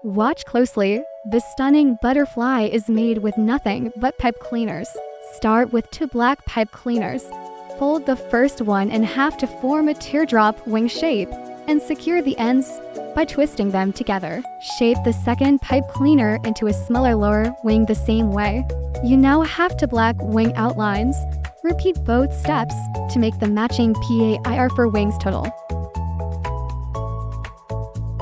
Watch closely. This stunning butterfly is made with nothing but pipe cleaners. Start with 2 black pipe cleaners. Fold the first one in half to form a teardrop wing shape and secure the ends by twisting them together. Shape the second pipe cleaner into a smaller lower wing the same way. You now have 2 black wing outlines. Repeat both steps to make the matching PAIR for wings total.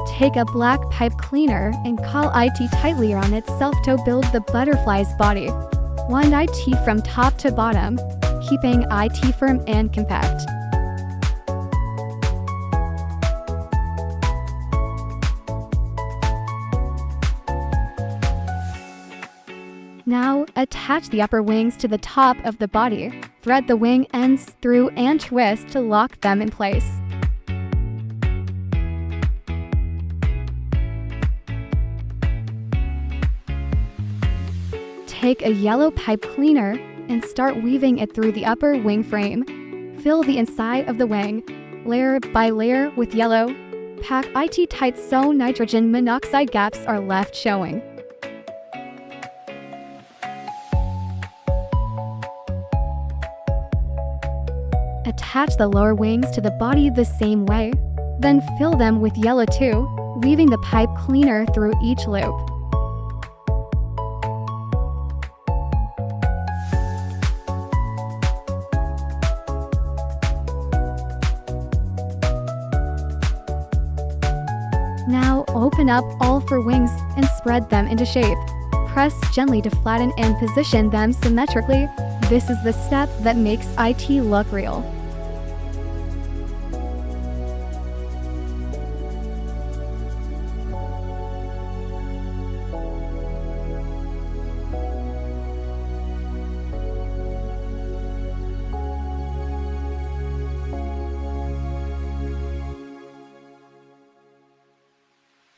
Take a black pipe cleaner and call IT tightly around itself to build the butterfly's body. Wind IT from top to bottom, keeping IT firm and compact. Now, attach the upper wings to the top of the body. Thread the wing ends through and twist to lock them in place. Take a yellow pipe cleaner and start weaving it through the upper wing frame. Fill the inside of the wing, layer by layer, with yellow. Pack IT tight so nitrogen monoxide gaps are left showing. Attach the lower wings to the body the same way. Then fill them with yellow too, weaving the pipe cleaner through each loop. Now open up all 4 wings and spread them into shape. Press gently to flatten and position them symmetrically. This is the step that makes IT look real.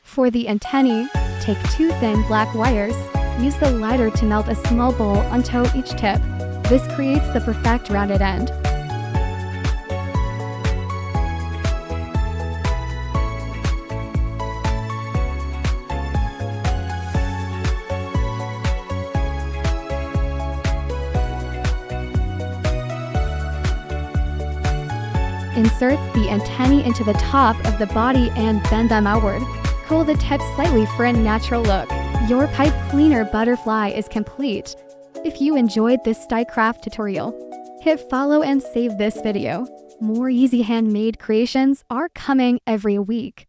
For the antennae, take 2 thin black wires. Use the lighter to melt a small bowl onto each tip. This creates the perfect rounded end. Insert the antennae into the top of the body and bend them outward. Curl the tips slightly for a natural look. Your pipe cleaner butterfly is complete. If you enjoyed this diecraft tutorial, hit follow and save this video. More easy handmade creations are coming every week.